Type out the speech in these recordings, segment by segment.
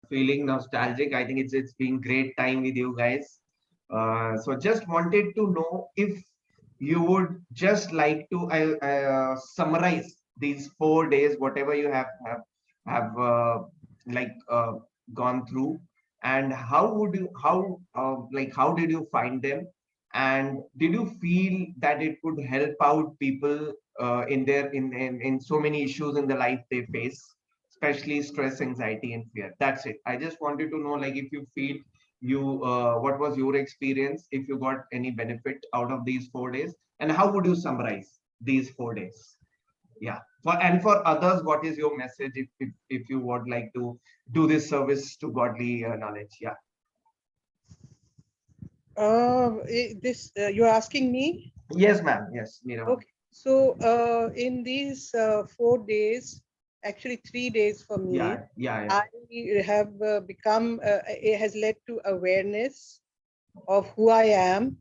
feeling nostalgic. I think it's been great time with you guys. So just wanted to know if you would just like to summarize these 4 days, whatever you have like gone through, and how would you how did you find them, and did you feel that it could help out people in their in so many issues in the life they face, especially stress, anxiety, and fear? That's it. I just wanted to know, like, if you feel you what was your experience, if you got any benefit out of these 4 days, and how would you summarize these 4 days? Yeah. For others, what is your message if you would like to do this service to godly knowledge? Yeah. This you're asking me? Yes, ma'am. Yes, Meera. Okay. So in these 4 days, actually 3 days for me, Yeah, yeah, yeah. I have become. It has led to awareness of who I am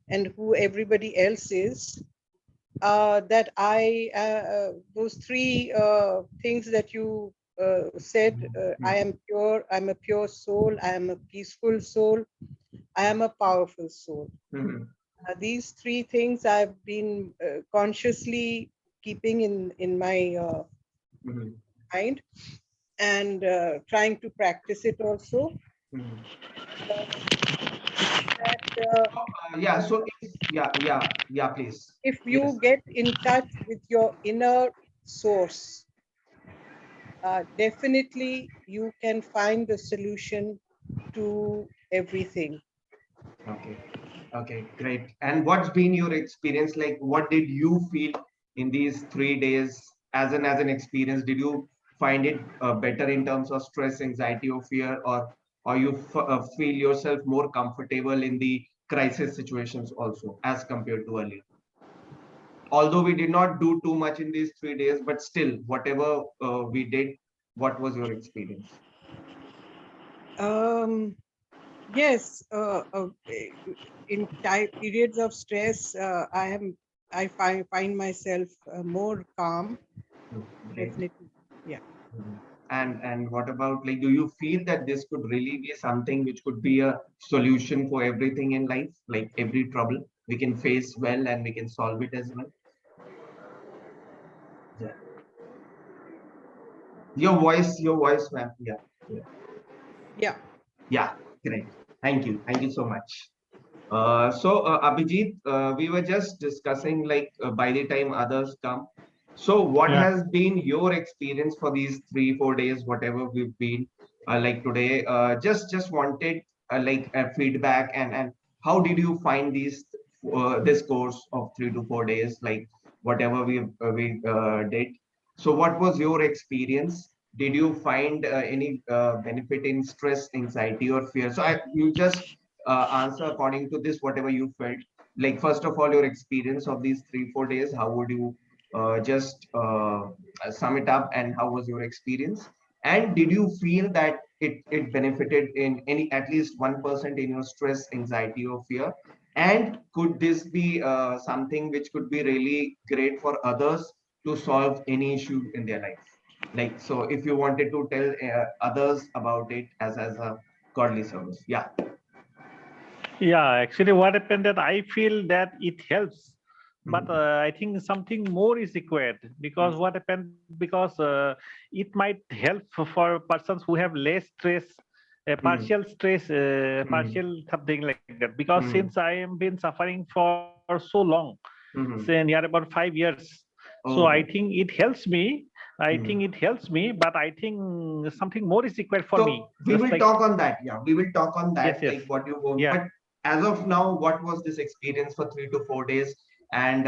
and who everybody else is. That those three things that you said. I am pure. I'm a pure soul. I am a peaceful soul. I am a powerful soul. Mm-hmm. These three things I've been consciously keeping in my Mm-hmm. mind, and trying to practice it also. Mm-hmm. Uh, that Yeah. So, yeah, please. if Yes. you get in touch with your inner source, definitely you can find the solution to everything. Okay. Okay, great. And what's been your experience? Like, what did you feel in these 3 days as an experience? Did you find it better in terms of stress, anxiety, or fear, or you feel yourself more comfortable in the crisis situations also as compared to earlier? Although we did not do too much in these 3 days, but still, whatever we did, what was your experience? Um, yes, in periods of stress, I find myself more calm. Hmm, great. Definitely, yeah. Mhm. And what about, like, do you feel that this could really be something which could be a solution for everything in life, like every trouble we can face well and we can solve it as well? Yeah. Your voice, ma'am. Yeah, yeah, Yeah. yeah. Great. Thank you so much. Abhijit, we were just discussing, like, by the time others come. So what Yeah. has been your experience for these 3 4 days, whatever we've been like today? Just wanted like a feedback, and how did you find these this course of 3 to 4 days, like whatever we did? So what was your experience? Did you find any benefit in stress, anxiety, or fear? So you just answer according to this, whatever you felt. Like, first of all, your experience of these 3 4 days, how would you just sum it up, and how was your experience, and did you feel that it benefited in any at least 1% in your stress, anxiety, or fear, and could this be something which could be really great for others to solve any issue in their life? Like, so if you wanted to tell others about it as a godly service. Yeah. Yeah, actually, what happened that I feel that it helps, but Mhm. I think something more is required because what happened because it might help for persons who have less stress, Mhm. partial stress, Mhm. partial something like that. Because since Mhm. I am been suffering for so long, say Mhm. near about 5 years, so I Oh. think it helps me. I think it Mhm. helps me, but I think something more is required for me. So we Just will like talk on that. Yeah, we will talk on yes, that, yes, like what you want. yeah. But as of now, what was this experience for 3 to 4 days? And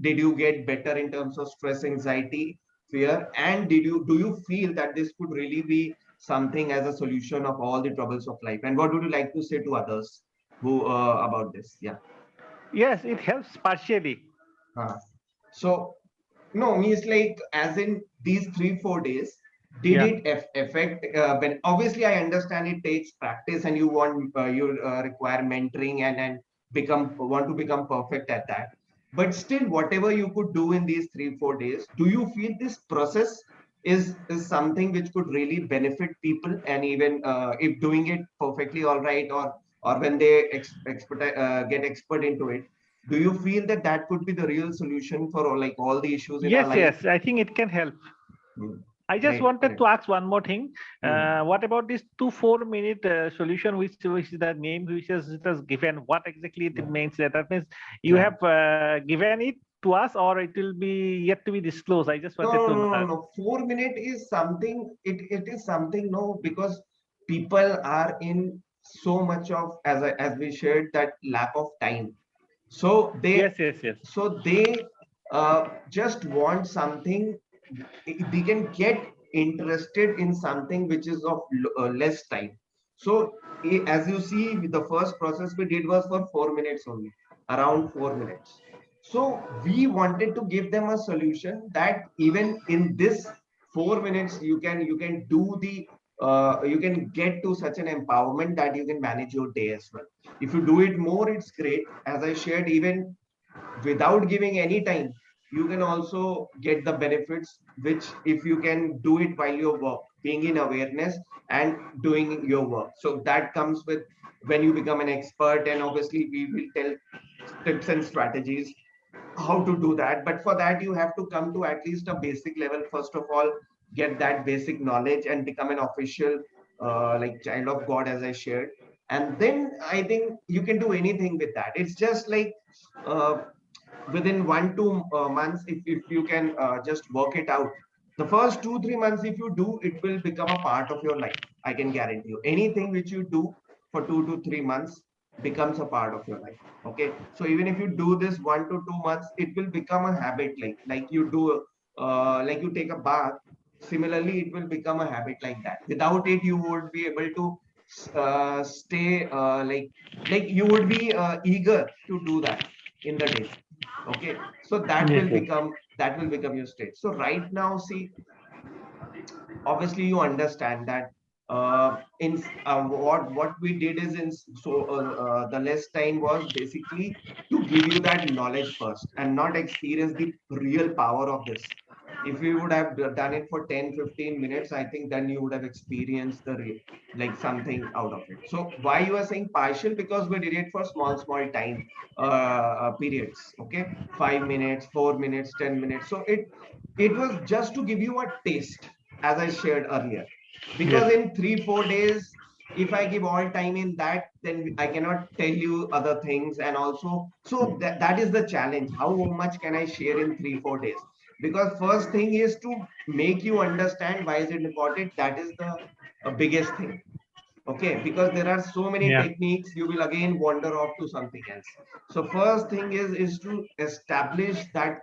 did you get better in terms of stress, anxiety, fear? And do you feel that this could really be something as a solution of all the troubles of life? And what would you like to say to others who about this? Yeah. Yes, it helps partially. So, no, means, like, as in these 3 4 days, did Yeah. it affect? When obviously I understand it takes practice, and you require mentoring, and become want to become perfect at that. But still, whatever you could do in these 3 4 days, do you feel this process? is something which could really benefit people, and even if doing it perfectly all right, or when they get expert into it, do you feel that that could be the real solution for like all the issues in our Yes, life? yes, I think it can help. Hmm. I just Great, wanted great. to ask one more thing. Hmm. What about this 2 4 minute solution, which is the name which is it has given? What exactly it Yeah, means? That means you yeah. have given it to us, or it will be yet to be disclosed? I just No, wanted no, to no, no, know. no. 4 minute is something. It is something. No, because people are in so much of, as we shared, that lack of time. So they Yes, yes, yes. so they just want something. They can get interested in something which is of less time. So as you see, the first process we did was for 4 minutes only, around 4 minutes. So we wanted to give them a solution that even in this 4 minutes you can do the you can get to such an empowerment that you can manage your day as well. If you do it more, it's great. As I shared, even without giving any time, you can also get the benefits, which if you can do it while you work, being in awareness and doing your work. So that comes with when you become an expert, and obviously we will tell tips and strategies how to do that. But for that, you have to come to at least a basic level. First of all, get that basic knowledge and become an official like child of God, as I shared. And then I think you can do anything with that. It's just like uh, within 1 2 months, if you can just work it out. The first 2 3 months, if you do, it will become a part of your life. I can guarantee you, anything which you do for 2 to 3 months becomes a part of your life. Okay, so even if you do this 1 to 2 months, it will become a habit, like you do like you take a bath. Similarly, it will become a habit like that. Without it, you would be able to stay like you would be eager to do that in the day. Okay, so Yes, yes. that will become your state. So right now, see, obviously you understand that in what we did is in the less time was basically to give you that knowledge first and not experience the real power of this. If we would have done it for 10 15 minutes, I think then you would have experienced like something out of it. So why you are saying partial? Because we did it for small time periods. Okay, 5 minutes, 4 minutes, 10 minutes. So it was just to give you a taste, as I shared earlier. Yes. Because in 3 4 days, if I give all time in that, then I cannot tell you other things. And also, so that is the challenge. How much can I share in 3 4 days? Because first thing is to make you understand why is it important. That is the biggest thing. Okay, because there are so many Yeah. techniques, you will again wander off to something else. So first thing is to establish that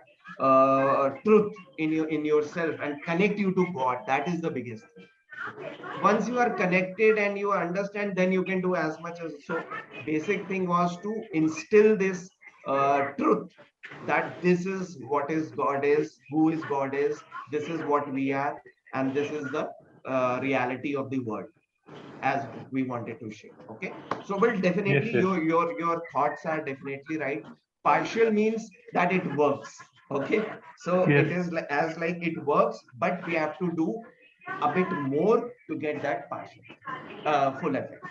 truth in yourself and connect you to God. That is the biggest thing. Once you are connected and you understand, then you can do as much as. So basic thing was to instill this truth, that this is what is God is, who is God is, this is what we are, and this is the reality of the world, as we wanted to share. Okay, so well, Yes, definitely yes. your thoughts are definitely right. Partial means that it works. Okay, so Yes. it is like, as like it works, but we have to do a bit more to get that partial full effect.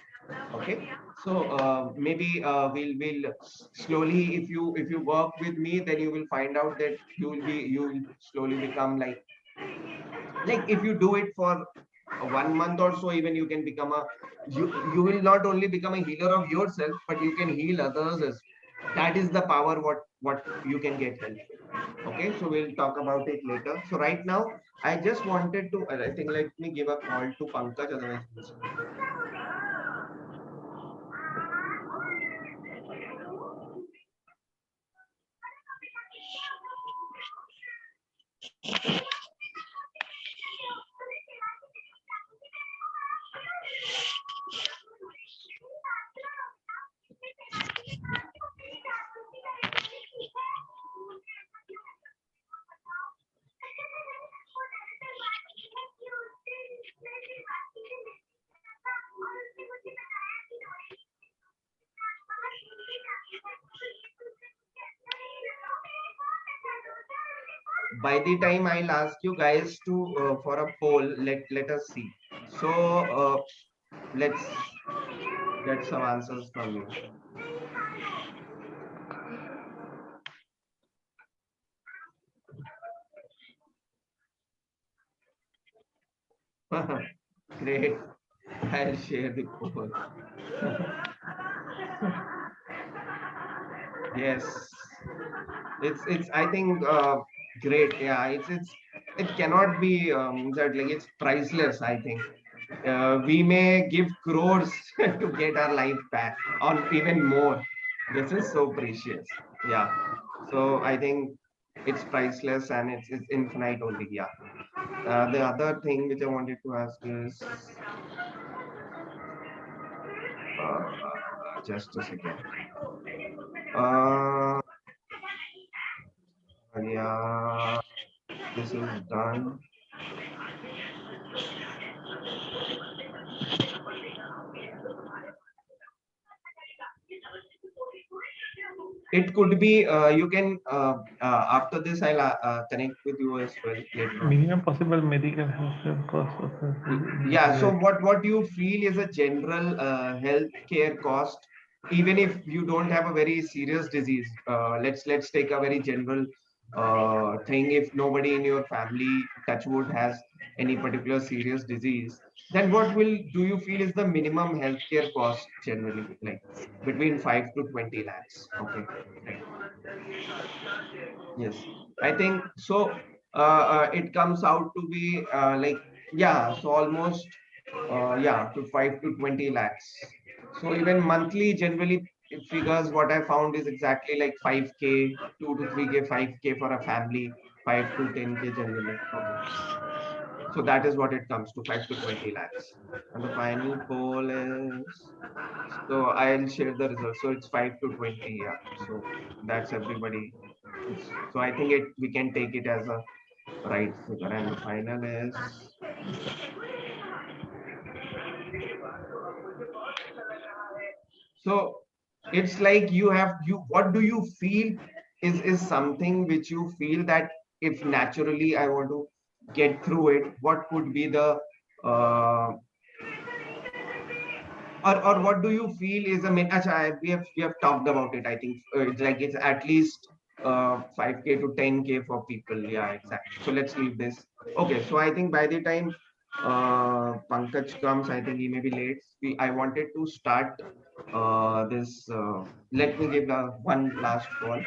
Okay, so maybe we'll slowly, if you work with me, then you will find out that you will slowly become like if you do it for 1 month or so, even you can become a, you will not only become a healer of yourself, but you can heal others as well. That is the power what you can get help with. Okay, so we'll talk about it later. So right now, I just wanted to, I think, let me give a call to Pankaj, otherwise by the time I'll ask you guys to for a poll, let us see. So let's get some answers from you. Great. I'll share the poll. Yes, it's I think great. Yeah, it cannot be that like it's priceless. I think we may give crores to get our life back, or even more. This is so precious. Yeah. So I think it's priceless and it's infinite only. Yeah. The other thing which I wanted to ask is just a second. Uh, yeah, this is done. It could be you can after this I'll connect with you as well later on. Minimum possible medical health cost of Yeah. So what do you feel is a general health care cost, even if you don't have a very serious disease? Let's take a very general thing. If nobody in your family, touch wood, has any particular serious disease, then what will do you feel is the minimum healthcare cost generally, like between 5 to 20 lakhs? Okay. Right. Yes, I think so. It comes out to be like, yeah, so almost yeah, to 5 to 20 lakhs. So even monthly, generally figures what I found is exactly like 5K, 2 to 3K, 5K for a family, 5 to 10K generally. Okay, so that is what it comes to, 5 to 20 lakhs. And the final poll is, so I'll share the results. So it's 5 to 20, yeah. So that's everybody. So I think we can take it as a right figure. And the final is, so it's like what do you feel is something which you feel that if naturally I want to get through it, what could be the uh, or what do you feel is a main? Acha, we have talked about it. I think it's like it's at least 5K to 10K for people. Yeah, exactly. So let's leave this. Okay, so I think by the time Pankaj comes, I think he may be late. I wanted to start this. Let me give one last call.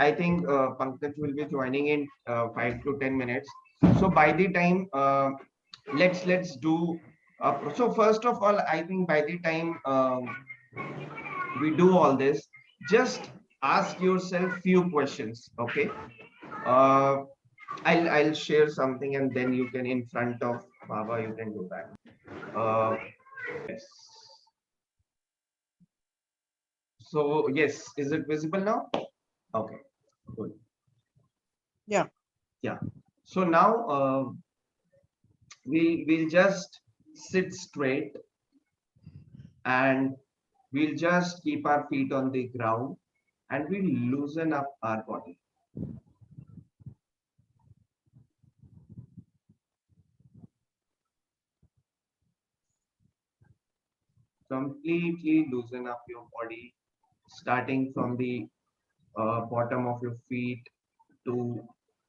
I think Pankaj will be joining in 5 to 10 minutes. So by the time, let's do. So first of all, I think by the time we do all this, just ask yourself few questions. Okay. Uh, I'll share something and then you can in front of Baba you can do that. Yes. So yes, is it visible now? Okay. Good. Yeah. Yeah. So now we'll just sit straight and we'll just keep our feet on the ground and we'll loosen up our body. Completely loosen up your body. starting from the bottom of your feet to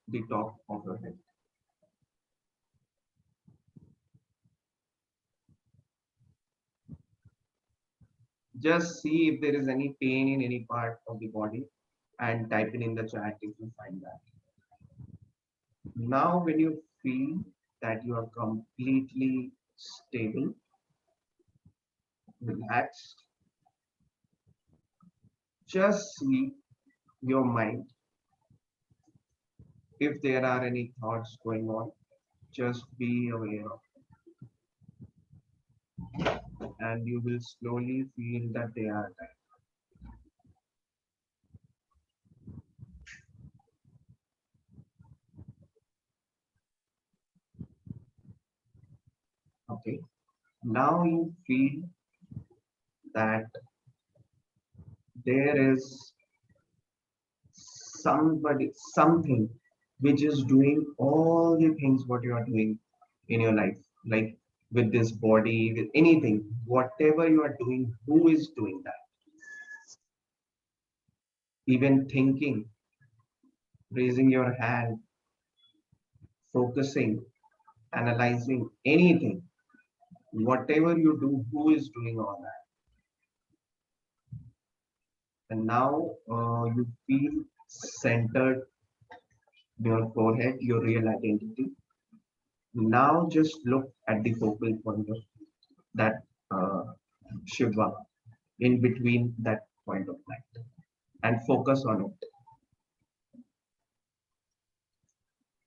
the top of your head. Just see if there is any pain in any part of the body and type it in the chat if you find that. Now, when you feel that you are completely stable, relaxed, just see your mind. If there are any thoughts going on, just be aware of it, and you will slowly feel that they are there. Okay. Now you feel that there is something which is doing all the things what you are doing in your life, like with this body, with anything, whatever you are doing, who is doing that? Even thinking, raising your hand, focusing, analyzing anything, whatever you do, who is doing all that? And now you feel centered your forehead, your real identity. Now just look at the focal point of that Shiva in between that point of light and focus on it.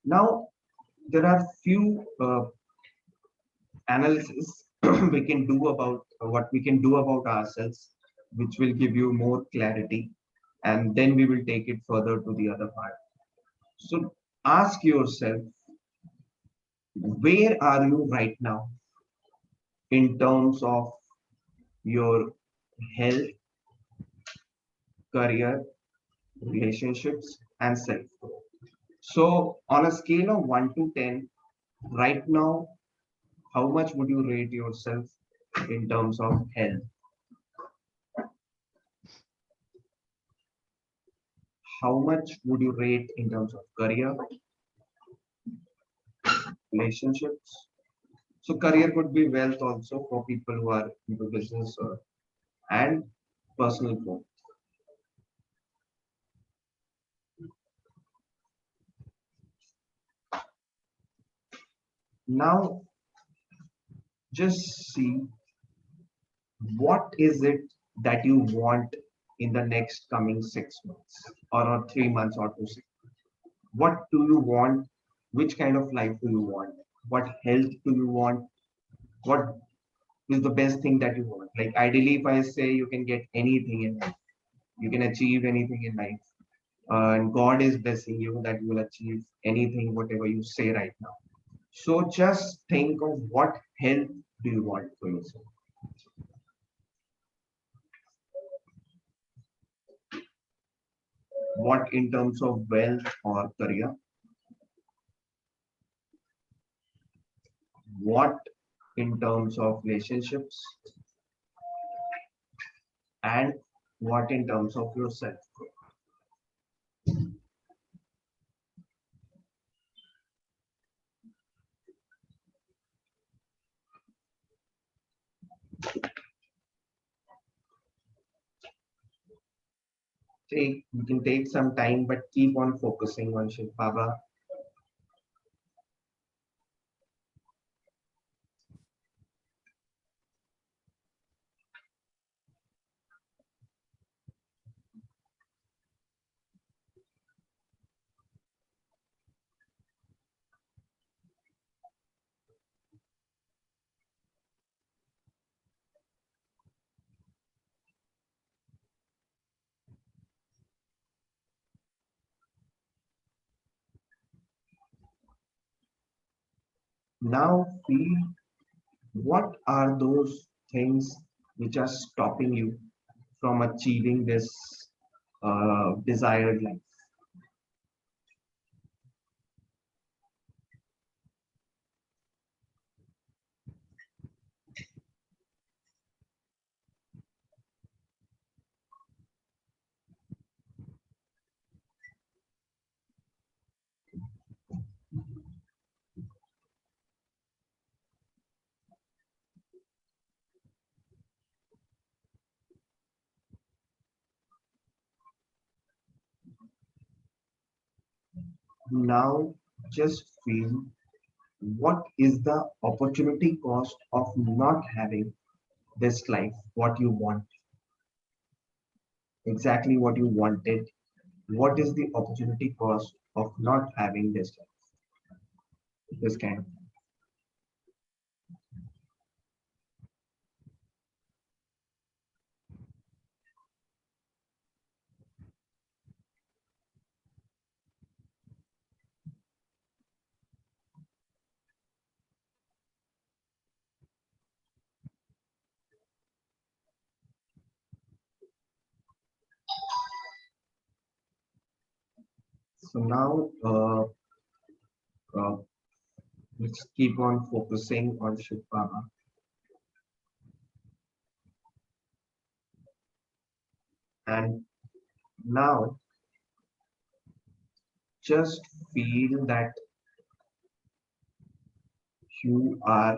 Now there are few analysis we can do about what we can do about ourselves, which will give you more clarity, and then we will take it further to the other part. So ask yourself, where are you right now in terms of your health, career, relationships, and self growth? So, on a scale of 1 to 10, right now, how much would you rate yourself in terms of health? How much would you rate in terms of career, relationships? So, career could be wealth also for people who are into business and personal growth. Now, just see what is it that you want in the next coming 6 months or 3 months or 2 6. What do you want? Which kind of life do you want? What health do you want? What is the best thing that you want? Like ideally, if I say you can get anything in life, you can achieve anything in life, and God is blessing you that you will achieve anything, whatever you say right now. So just think of what health do you want for yourself. What in terms of wealth or career? What in terms of relationships? And what in terms of yourself? You can take some time, but keep on focusing on Shiv Baba. Now feel what are those things which are stopping you from achieving this desired life. Now just feel what is the opportunity cost of not having this life, what you want, exactly what you wanted. What is the opportunity cost of not having this life? This kind of. So now uh, let's keep on focusing on Shiv Baba. And now just feel that you are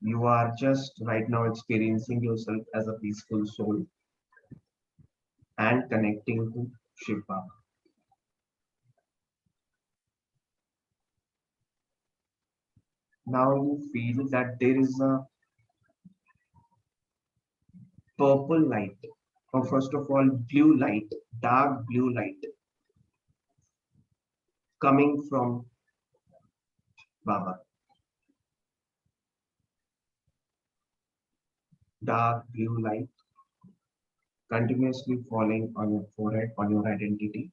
you are just right now experiencing yourself as a peaceful soul and connecting to Shiv Baba. Now you feel that there is a purple light, or first of all, blue light, dark blue light coming from Baba. Dark blue light continuously falling on your forehead, on your identity.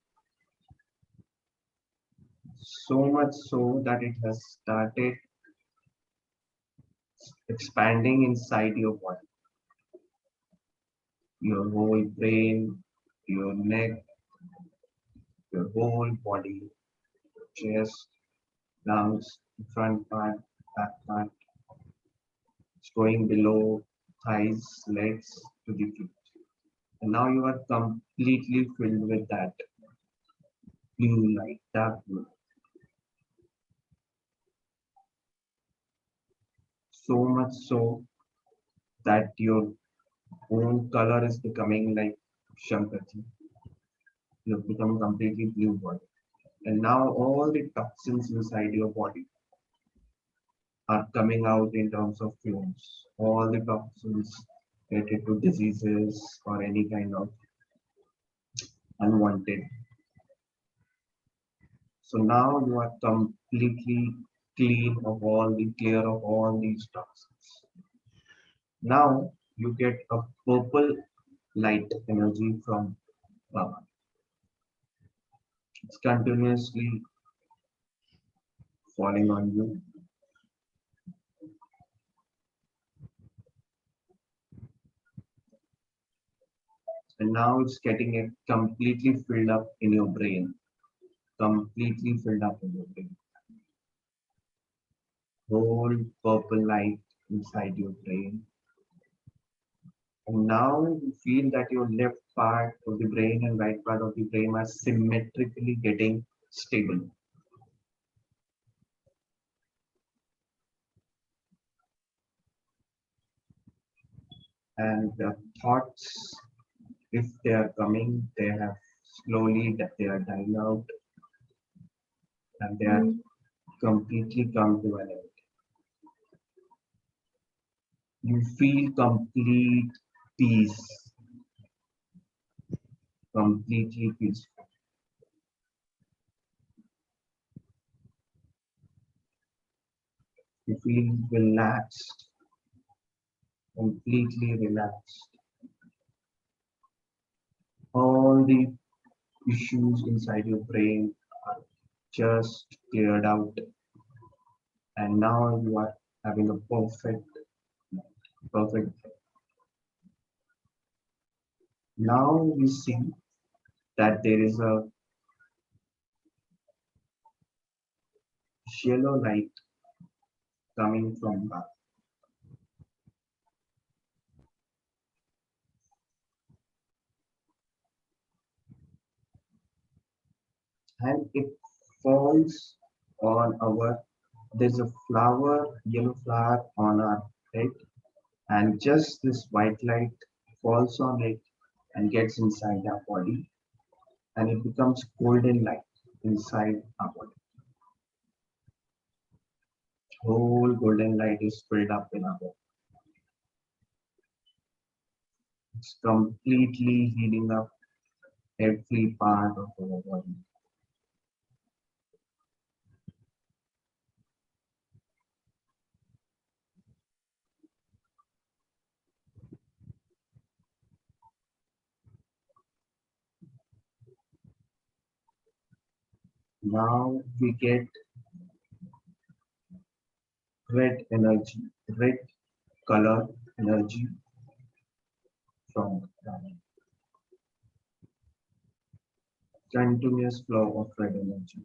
So much so that it has started expanding inside your body, your whole brain, your neck, your whole body, chest, lungs, front part, back part, it's going below thighs, legs to the feet. And now you are completely filled with that blue light, dark blue. So much so that your own color is becoming like Shankarji. You have become completely blue body. And now all the toxins inside your body are coming out in terms of fumes. All the toxins related to diseases or any kind of unwanted. So now you are completely clear of all these toxins. Now you get a purple light energy from Baba. It's continuously falling on you. And now it's getting it completely filled up in your brain. Completely filled up in your brain. Whole purple light inside your brain. And now you feel that your left part of the brain and right part of the brain are symmetrically getting stable. And the thoughts, if they are coming, they have slowly that they are dying out and they are completely come to an end. You feel complete peace, completely peaceful. You feel relaxed, completely relaxed. All the issues inside your brain are just cleared out, and now you are having a perfect. Now we see that there is a yellow light coming from back, and it falls on our. There's a flower, yellow flower on our head, and just this white light falls on it and gets inside our body and it becomes golden light inside our body. Whole golden light is filled up in our body. It's completely healing up every part of our body. Now we get red energy, red color energy from the planet. Continuous flow of red energy.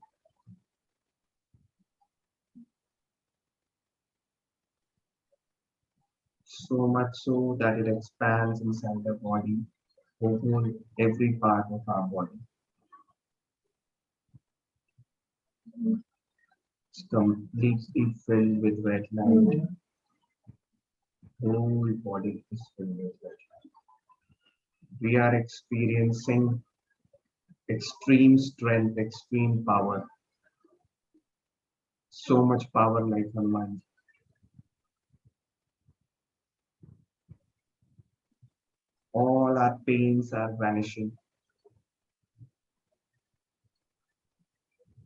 So much so that it expands inside the body, over every part of our body. It's completely filled with red light. Whole body is filled with red light. We are experiencing extreme strength, extreme power. So much power like one mind. All our pains are vanishing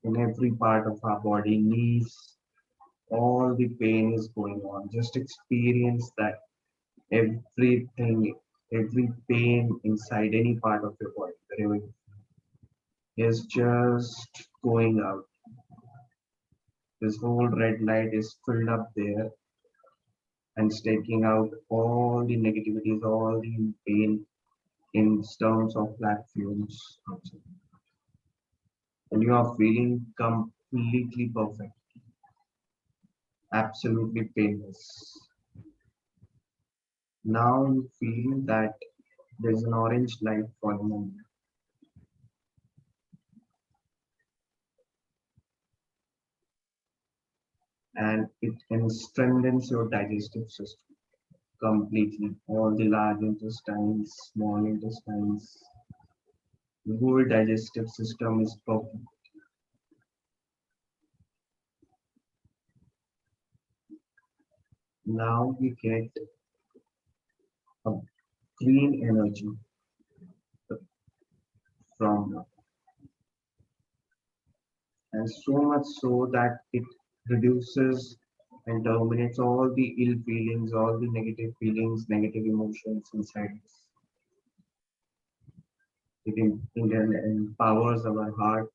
in every part of our body, knees, all the pain is going on. Just experience that everything, every pain inside any part of your body, wherever you is just going out. This whole red light is filled up there and it's taking out all the negativities, all the pain in terms of black fumes. And you are feeling completely perfect, absolutely painless. Now you feel that there's an orange light falling on you. And it strengthens your digestive system completely. All the large intestines, small intestines, the whole digestive system is perfect. Now we get a green energy from, and so much so that it reduces and terminates all the ill feelings, all the negative feelings, negative emotions inside us. It empowers our heart,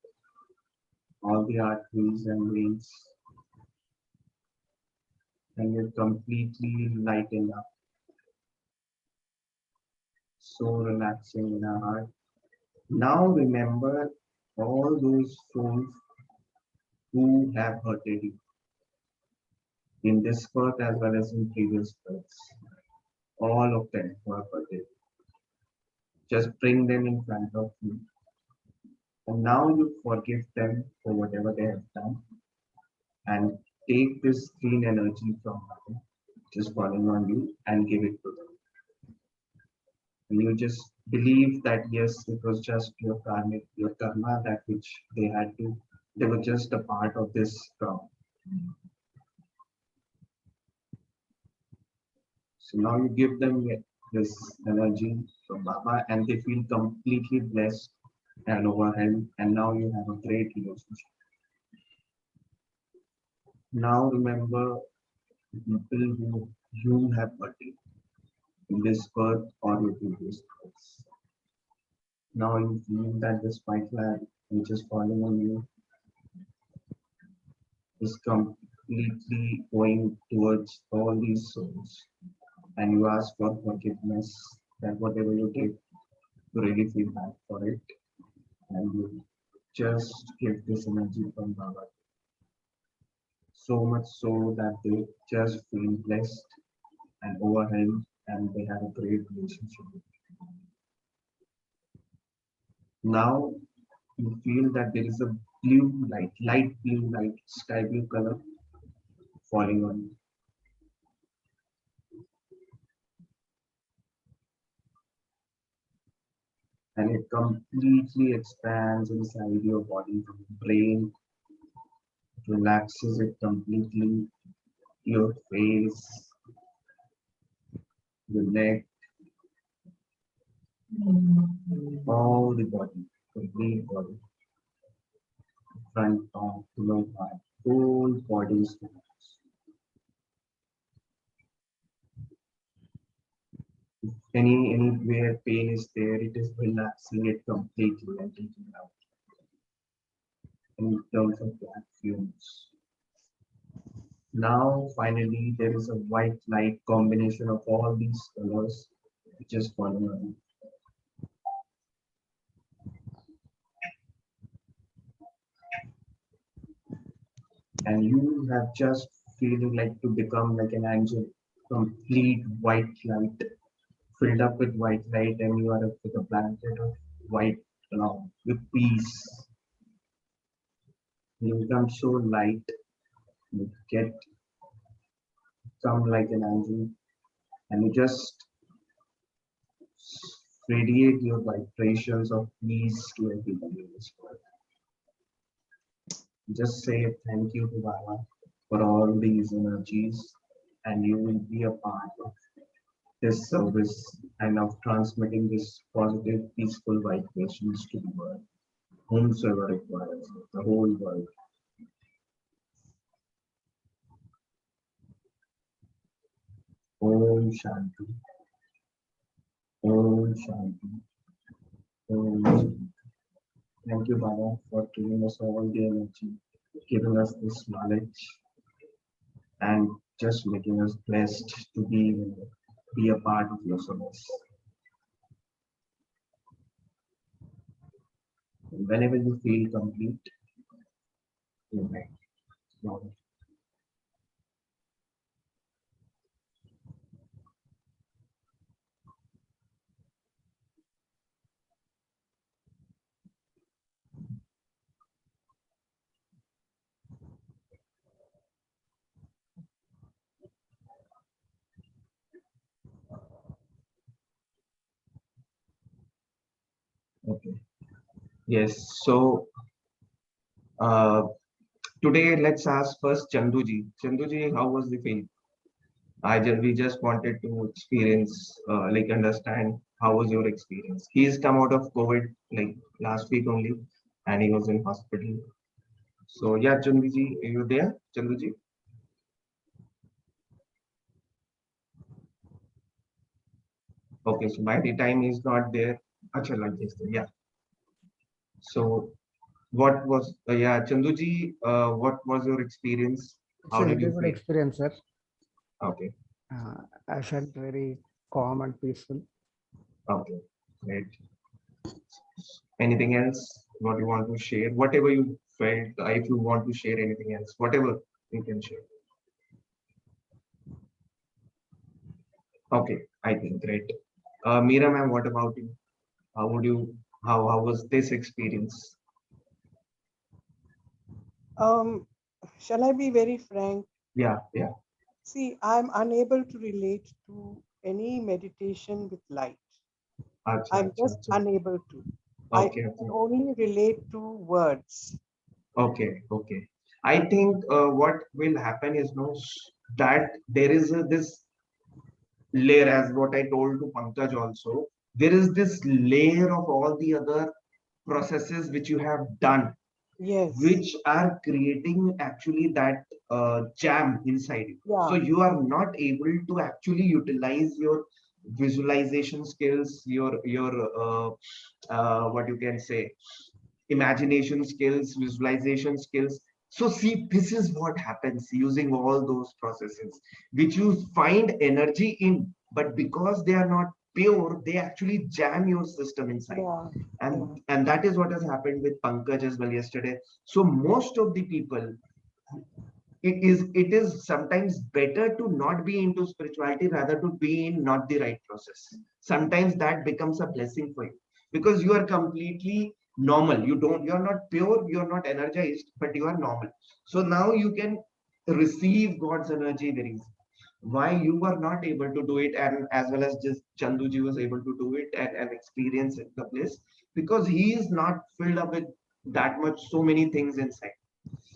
all the arteries and veins, and you're completely lightened up. So relaxing in our heart. Now remember all those souls who have hurted you in this birth as well as in previous births. All of them who have hurted. Just bring them in front of you. And now you forgive them for whatever they have done. And take this green energy from them, just falling on you, and give it to them. And you just believe that yes, it was just your karmic, your karma, that which they had to, they were just a part of this ground. So now you give them this energy from Baba and they feel completely blessed and overwhelmed, and now you have a great relationship. Now remember the people who you have hurted in this birth or your previous births. Now you feel that this white light which is falling on you is completely going towards all these souls, and you ask for forgiveness that whatever you did, you really feel bad for it, and you just give this energy from Baba. So much so that they just feel blessed and overwhelmed and they have a great relationship with you. Now you feel that there is a blue light, light blue light, sky blue color falling on you. and it completely expands inside your body from the brain, relaxes it completely, your face, your neck, all the body, complete body, front, top, below part, whole body is relaxed. If anywhere pain is there, it is relaxing it completely and taking it out. In terms of black fumes. Now, finally, there is a white light combination of all these colors which is falling on. And you have just feeling like to become like an angel, complete white light, filled up with white light, and you are up with a blanket of white cloud with peace. You become so light, you get come like an angel, and you just radiate your vibrations of peace to everybody in this world. Just say thank you to Baba for all these energies, and you will be a part of this service and of transmitting this positive, peaceful vibrations to the world, whomsoever requires it, the whole world. Om Shanti. Om Shanti. Om Shanti. Thank you, Baba, for giving us all the energy, giving us this knowledge, and just making us blessed to be a part of your service. Whenever you feel complete, you may. Okay. Yes. So today let's ask first Chanduji. Chanduji, how was the film? We just wanted to experience, like understand how was your experience. He's come out of COVID like last week only, and he was in hospital. So yeah, Chanduji, are you there, Chanduji? Okay, so by the time he's not there, acha like this, yeah. So what was, yeah, Chanduji, what was your experience? It's How a did very you good feel? experience, sir. Okay, I felt very calm and peaceful. okay, great. Anything else? What you want to share? Whatever you felt, if you want to share anything else, whatever you can share. Okay, I think great. Meera ma'am, what about you? How would you, how was this experience? Shall I be very frank? Yeah, yeah. See, I'm unable to relate to any meditation with light. Acha, I'm acha, just acha. unable to. I Okay, can okay. only relate to words. Okay, okay. I think what will happen is no that there is this layer, as what I told to Pankaj also. There is this layer of all the other processes which you have done, Yes. which are creating actually that jam inside you. So Yeah. you are not able to actually utilize your visualization skills, your what you can say, imagination skills, visualization skills. So see, this is what happens using all those processes, which you find energy in, but because they are not pure, they actually jam your system inside. Yeah. And that is what has happened with Pankaj as well yesterday. So most of the people, it is sometimes better to not be into spirituality rather to be in not the right process. Sometimes that becomes a blessing for you because you are completely normal. You're not pure, you're not energized, but you are normal. So now you can receive God's energy very easily. why you were not able to do it, and as well as just Chanduji was able to do it and experience the place, because he is not filled up with that much so many things inside.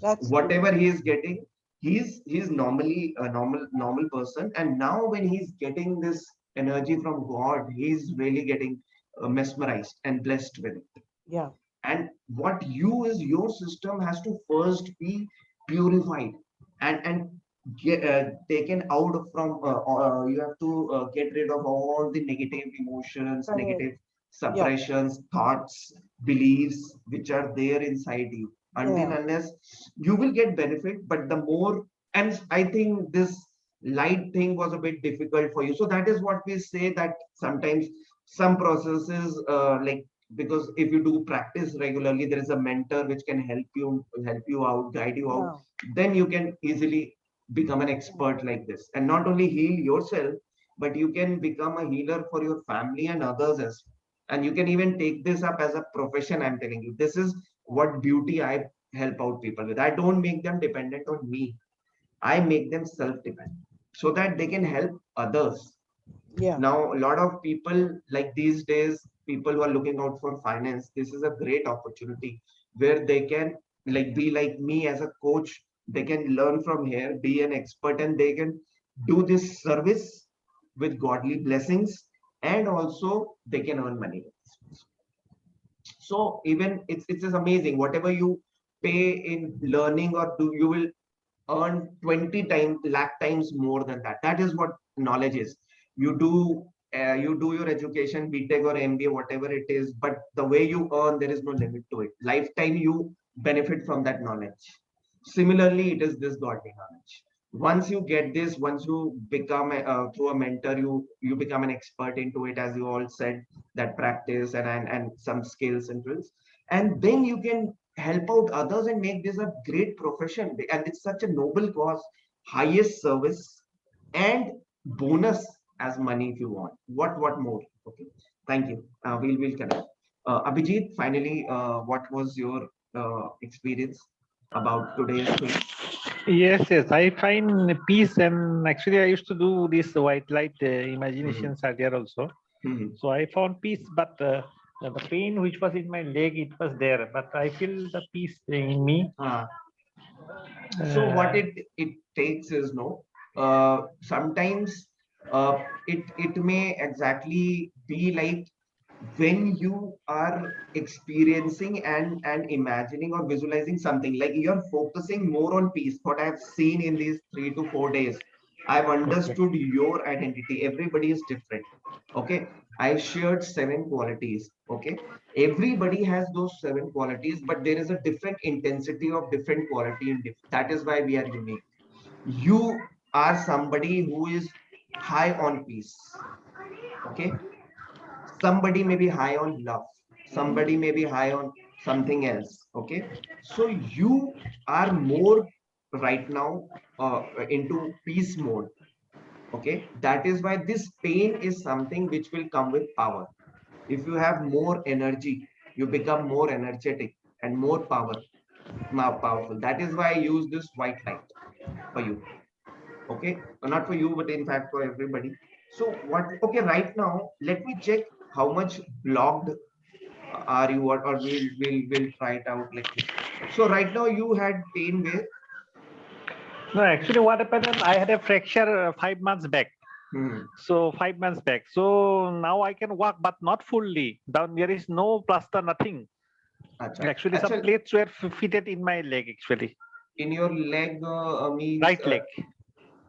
That's true. Whatever he is getting, he's normally a normal person, and now when he's getting this energy from God, he's really getting mesmerized and blessed with it. Yeah. And what you is, your system has to first be purified and get taken out from you have to get rid of all the negative emotions, Correct. negative Yeah. suppressions, thoughts, beliefs which are there inside you. Until Yeah. unless you will get benefit, but the more, and I think this light thing was a bit difficult for you, so that is what we say, that sometimes some processes because if you do practice regularly, there is a mentor which can help you out, guide you out, Yeah. then you can easily become an expert like this, and not only heal yourself, but you can become a healer for your family and others as well. And you can even take this up as a profession. I'm telling you, this is what beauty I help out people with. I don't make them dependent on me, I make them self dependent so that they can help others. Yeah. Now, a lot of people, like these days, people who are looking out for finance, this is a great opportunity where they can like be like me as a coach. They can learn from here, be an expert, and they can do this service with godly blessings, and also they can earn money. So even it's just amazing. Whatever you pay in learning or do, you will earn 20 times, lakh times more than that. That is what knowledge is. You do your education, BTech or MBA, whatever it is, but the way you earn, there is no limit to it. Lifetime you benefit from that knowledge. Similarly, it is this godly knowledge. Once you get this, once you become through a mentor, you become an expert into it, as you all said, that practice and some skills and tools, and then you can help out others and make this a great profession. And it's such a noble cause, highest service, and bonus as money if you want. What more? Okay, thank you. We'll connect. Abhijit, finally, what was your experience about today's thing? Yes, yes. I find peace, and actually, I used to do this white light Mhm, imaginations earlier also. mhm. So I found peace, but the pain which was in my leg, it was there. But I feel the peace in me. Ah, so what Uh, it takes is, no, sometimes it may exactly be like when you are experiencing and imagining or visualizing something, like you're focusing more on peace. What I've seen in these 3 to 4 days, I've okay. understood your identity. Everybody is different. Okay, I shared 7 qualities. Okay, everybody has those 7 qualities, but there is a different intensity of different quality in that is why we are unique. You are somebody who is high on peace. Okay, somebody may be high on love, somebody may be high on something else. Okay, so you are more right now into peace mode. Okay, that is why this pain is something which will come with power. If you have more energy, you become more energetic and more powerful. That is why I use this white light for you. Okay, not for you, but in fact for everybody. So what, okay, right now let me check how much blocked are you, or we'll try it out like this. So right now you had pain where? No, actually, what happened? I had a fracture 5 months back. Hmm. So 5 months back. So now I can walk, but not fully. Down there is no plaster, nothing. Acha. Actually, some Actually, plates were fitted in my leg. Actually, in your leg means right leg.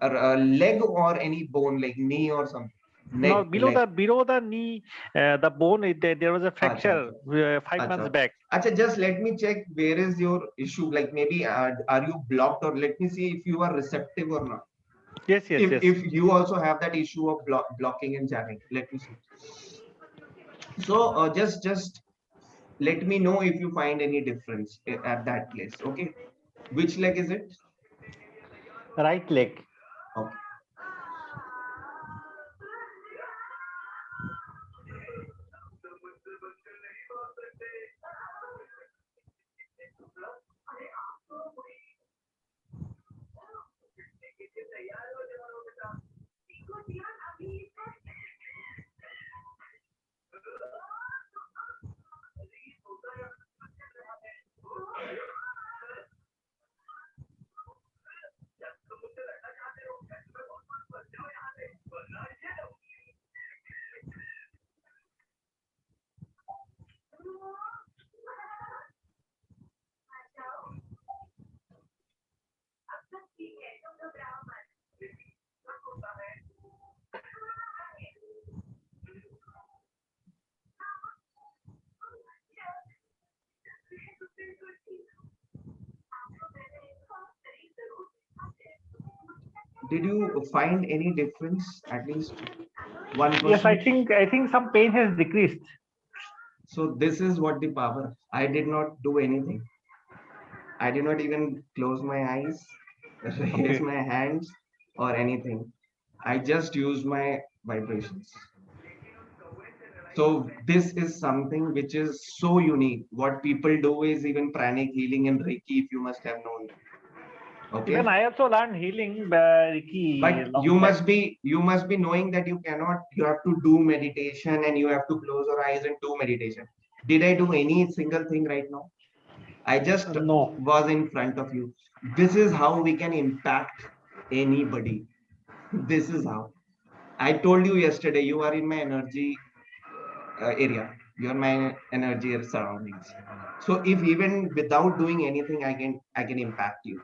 leg or any bone, like knee or something? No, Neck, below leg. the knee, the bone. There was a Acha, fracture acha, 5 months acha. back. Acha, just let me check where is your issue. Like maybe are you blocked, or let me see if you are receptive or not. Yes, yes, If yes. if you also have that issue of blocking and jamming, let me see. So just let me know if you find any difference at that place. Okay, which leg is it? Right leg. Okay. Did you find any difference, at least one Yes, I percent? think some pain has decreased. So this is what the power. I did not do anything. I did not even close my eyes, raise Okay. my hands, or anything. I just used my vibrations. So this is something which is so unique. What people do is even pranic healing and Reiki, if you must have known. Even Okay. I also learned healing Reiki a But long time. you must be knowing that you have to do meditation and you have to close your eyes and do meditation. Did I do any single thing right now? I just No. was in front of you. This is how we can impact anybody. This is how. I told you yesterday, you are in my energy area. You are my energy surroundings. So if even without doing anything, I can impact you.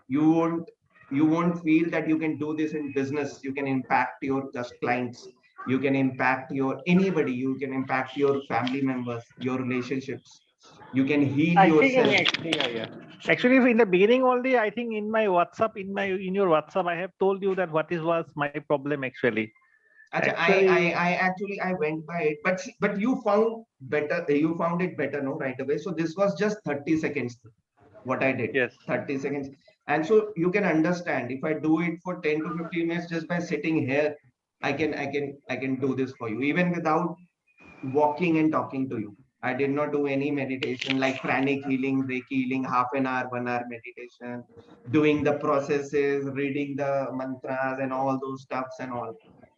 You won't feel that you can do this in business. You can impact your just clients. You can impact your anybody. You can impact your family members, your relationships. You can heal I think yourself. actually, yeah. Actually, in the beginning only, I think in my WhatsApp, in your WhatsApp, I have told you that what is was my problem actually. Acha, I, I, Actually, I actually I went by it, but you found better. You found it better, no, right away. So this was just 30 seconds. What I did, yes. 30 seconds, and so you can understand if I do it for 10 to 15 minutes just by sitting here, I can do this for you even without walking and talking to you. I did not do any meditation like pranic healing, Reiki healing, half an hour, 1 hour meditation, doing the processes, reading the mantras and all those stuffs and all.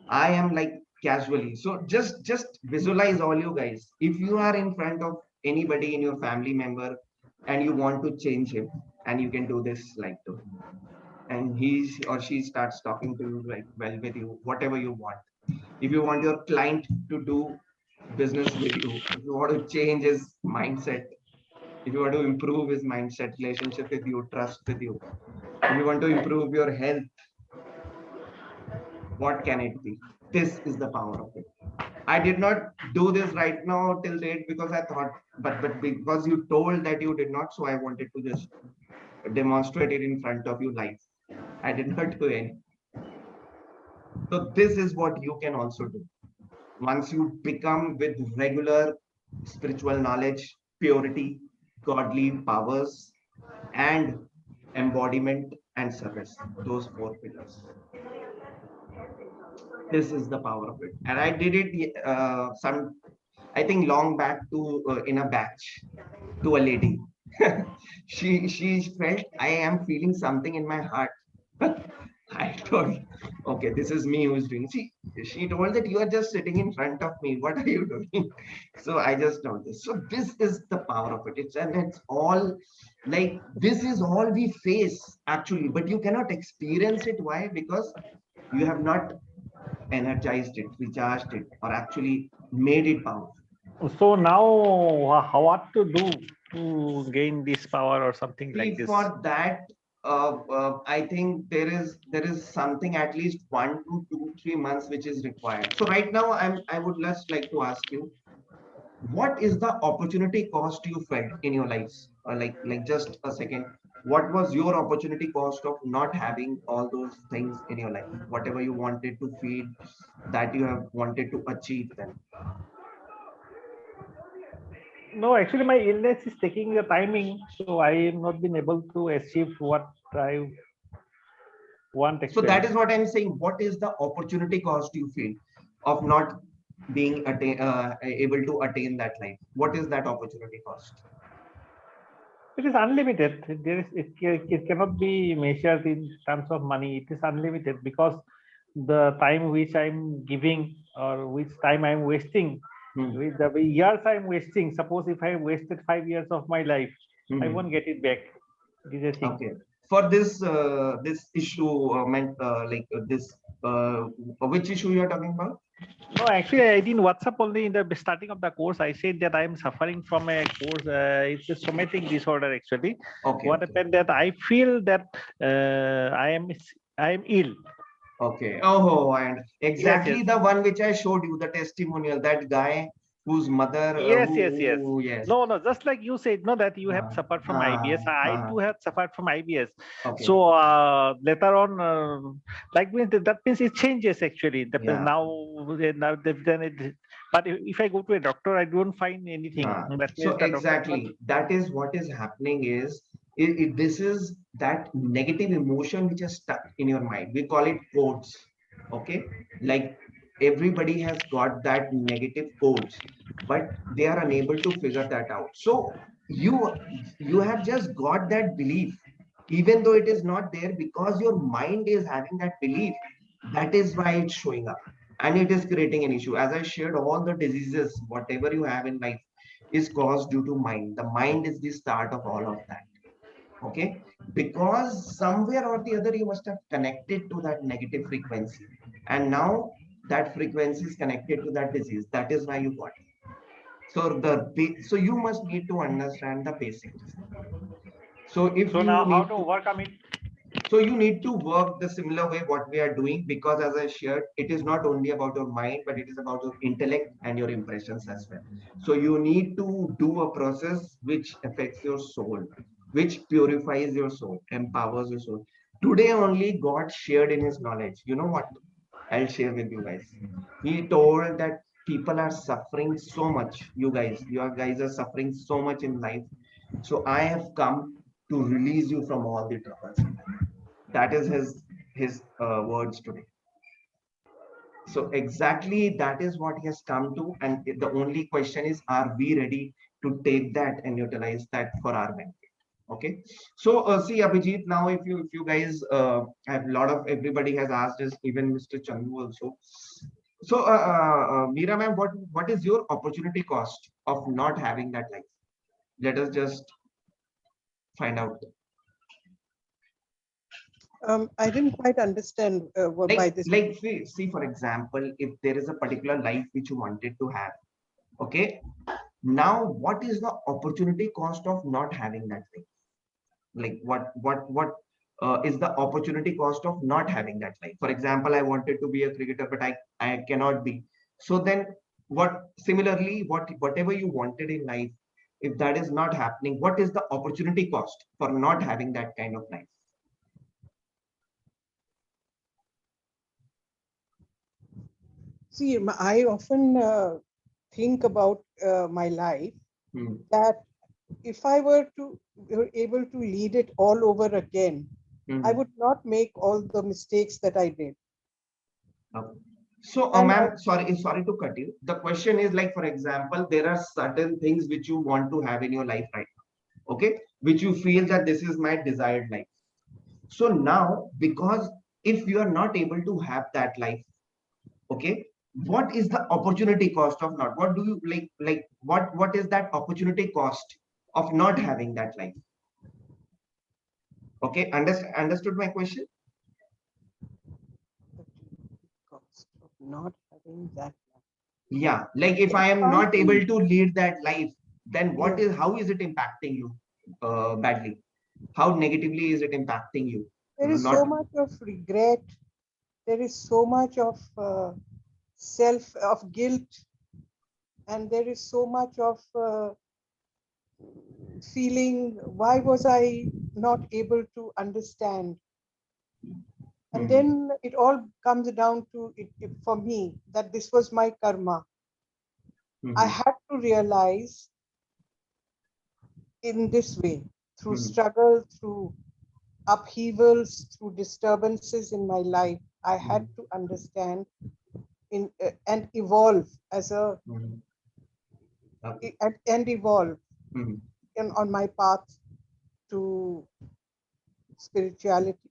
I am like casually. So just visualize all you guys. If you are in front of anybody in your family member and you want to change him, and you can do this like to him, and he or she starts talking to you like well with you, whatever you want. If you want your client to do business with you, if you want to change his mindset, if you want to improve his mindset, relationship with you, trust with you, if you want to improve your health, what can it be? This is the power of it. I did not do this right now till date because I thought, but because you told that you did not, so I wanted to just demonstrate it in front of you live. I did not do any. So this is what you can also do. Once you become with regular spiritual knowledge, purity, godly powers, and embodiment and service, those four pillars. This is the power of it. And I did it I think long back to in a batch to a lady. she felt I am feeling something in my heart. I told, okay, this is me who's doing. She told that you are just sitting in front of me. What are you doing? So I just told this. So this is the power of it. It's all like this is all we face actually, but you cannot experience it. Why? Because you have not energized it, recharged it, or actually made it powerful. So now, what to do to gain this power or something like See, this? for that, I think there is something at least 1 to 2, 3 months which is required. So right now, I would just like to ask you, what is the opportunity cost you felt in your lives? Like just a second, what was your opportunity cost of not having all those things in your life? Whatever you wanted to feed, that you have wanted to achieve them. No, actually, my illness is taking the timing, so I have not been able to achieve what I want So that actually. is what I'm saying. What is the opportunity cost you feel of not being able to attain that life? What is that opportunity cost? It is unlimited. It cannot be measured in terms of money. It is unlimited because the time which I'm giving or which time I'm wasting, with the years I'm wasting. Suppose if I wasted 5 years of my life, I Mhm. won't get it back. It is a thing. Okay. For this issue meant like this which issue you are talking about? No, actually, I didn't WhatsApp only in the starting of the course. I said that I am suffering from a course. It's a somatic disorder. Actually, Okay. what Okay. happened that I feel that I am ill. Okay. Oh, and exactly Yes. the one which I showed you, the testimonial, that guy whose mother, Yes. yes. No. Just like you said, no, that you have Uh, suffered from uh, IBS. I uh, too have suffered from IBS. okay. So later on, like means that means it changes actually. That means Yeah. now then it. But if I go to a doctor, I don't find anything. That So means the doctor. exactly, that is what is happening is this is that negative emotion which is stuck in your mind. We call it codes. Okay, like everybody has got that negative codes, but they are unable to figure that out. So you have just got that belief, even though it is not there, because your mind is having that belief. That is why it's showing up, and it is creating an issue. As I shared, all the diseases, whatever you have in life, is caused due to mind. The mind is the start of all of that. Okay, because somewhere or the other you must have connected to that negative frequency, and now that frequency is connected to that disease. That is why you got it. So you must need to understand the basics. So if So you now how need to to, overcome it? so you need to work the similar way what we are doing, because as I shared, it is not only about your mind, but it is about your intellect and your impressions as well. So you need to do a process which affects your soul, which purifies your soul, empowers your soul. Today only God shared in his knowledge. You know what? I'll share with you guys. He told that people are suffering so much. You guys are suffering so much in life. So I have come to release you from all the troubles in life. That is his words today. So exactly that is what he has come to, and the only question is, are we ready to take that and utilize that for our benefit? Okay. So see, Abhijit, now if you guys have a lot of, everybody has asked us, even Mr. Chandu also. So Meera ma'am, what is your opportunity cost of not having that life? Let us just find out. I didn't quite understand what by this. See, for example, if there is a particular life which you wanted to have, okay, now what is the opportunity cost of not having that thing? Like what is the opportunity cost of not having that life? For example, I wanted to be a cricketer, but I cannot be. So then what, similarly, whatever you wanted in life, if that is not happening, what is the opportunity cost for not having that kind of life? See, I often think about my life, Hmm. that if I were able to lead it all over again, I Mhm. would not make all the mistakes that I did. Okay. So, And ma'am, sorry to cut you. The question is, like, for example, there are certain things which you want to have in your life right now, okay, which you feel that this is my desired life. So now, because if you are not able to have that life, okay, what is the opportunity cost of not? What do you like? What is that opportunity cost of not having that life? Okay, understood my question? the cost of not having that. Yeah, like if I am not able Something, to lead that life, then yeah, how is it impacting you badly? How negatively is it impacting you? there is so Not. much of regret. There is so much of of guilt, and there is so much of feeling, why was I not able to understand? And Mhm, then it all comes down to for me, that this was my karma. I mhm, had to realize in this way, through mhm, struggle, through upheavals, through disturbances in my life. I had mhm, to understand and evolve as a mhm. Okay. and evolve Mhm. on my path to spirituality.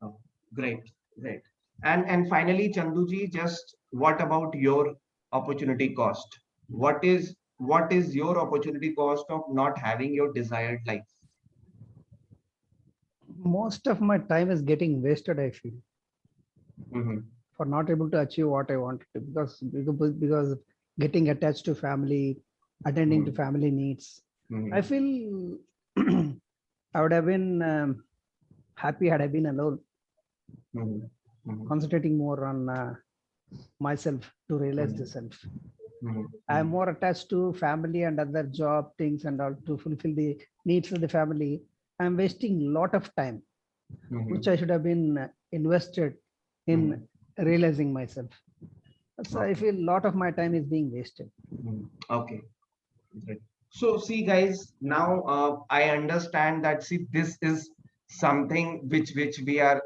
Oh, great, great. And finally, Chanduji, just what about your opportunity cost? What is your opportunity cost of not having your desired life? Most of my time is getting wasted, I feel. Mhm. for not able to achieve what I wanted to, because getting attached to family, attending to family needs. I feel I would have been happy had I been alone, concentrating more on myself to realize the self. I am more attached to family and other job things and all to fulfill the needs of the family. I am wasting a lot of time, which I should have been invested in realizing myself. So I feel a lot of my time is being wasted. Okay. Great. So see guys, now I understand that, see, this is something which we are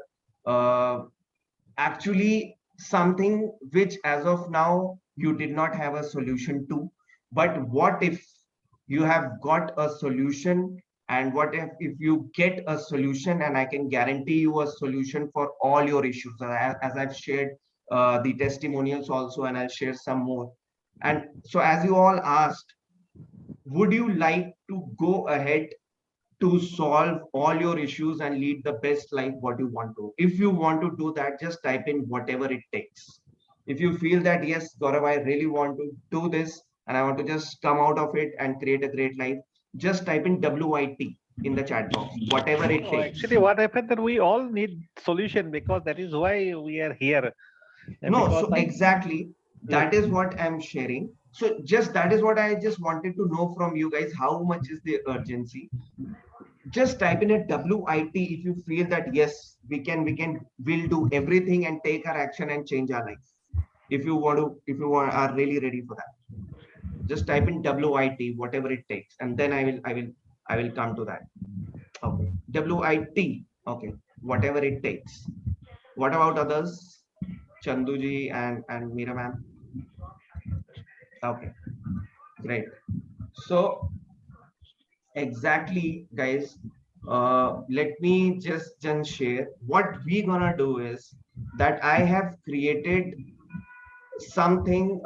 actually something which as of now you did not have a solution to. But what if you have got a solution, and what if you get a solution, and I can guarantee you a solution for all your issues, as I've shared the testimonials also, and I'll share some more. And so as you all asked, would you like to go ahead to solve all your issues and lead the best life what you want to? If you want to do that, just type in whatever it takes. If you feel that yes, Gaurav, I really want to do this and I want to just come out of it and create a great life, just type in WIT in the chat box, whatever it Oh, takes. actually, what happened that we all need solution, because that is why we are here. And No, because so exactly that is what I'm sharing. So just that is what I just wanted to know from you guys. How much is the urgency? Just type in a WIT if you feel that yes, we'll do everything and take our action and change our life. If you want to, if you are really ready for that, just type in WIT, whatever it takes, and then I will come to that. Okay, WIT. Okay, whatever it takes. What about others? Chanduji and Meera ma'am. Okay, great. So exactly, guys. Let me just share what we gonna do is that I have created something.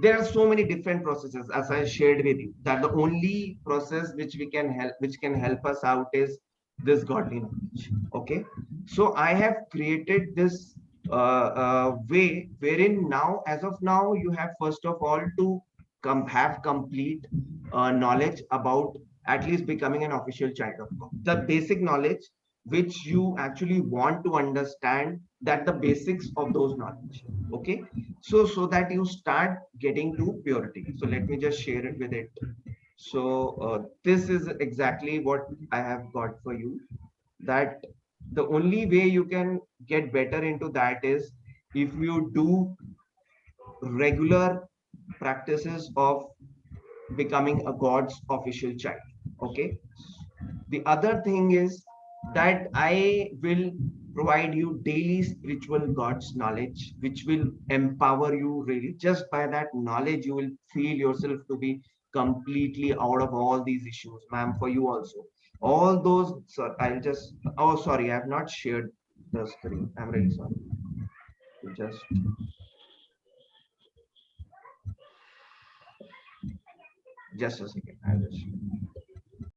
There are so many different processes, as I shared with you, that the only process which can help us out is this godly knowledge. Okay, so I have created this way wherein now, as of now, you have first of all to have complete knowledge about at least becoming an official child of God. The basic knowledge which you actually want to understand, that the basics of those knowledge. Okay, so that you start getting to purity. So let me just share it with it. So this is exactly what I have got for you, that the only way you can get better into that is if you do regular practices of becoming a God's official child. Okay, the other thing is that I will provide you daily spiritual God's knowledge, which will empower you really. Just by that knowledge, you will feel yourself to be completely out of all these issues, ma'am, for you also. All those, sir, I'll just, oh, sorry, I have not shared the screen. I'm really sorry. Just a second. I'll just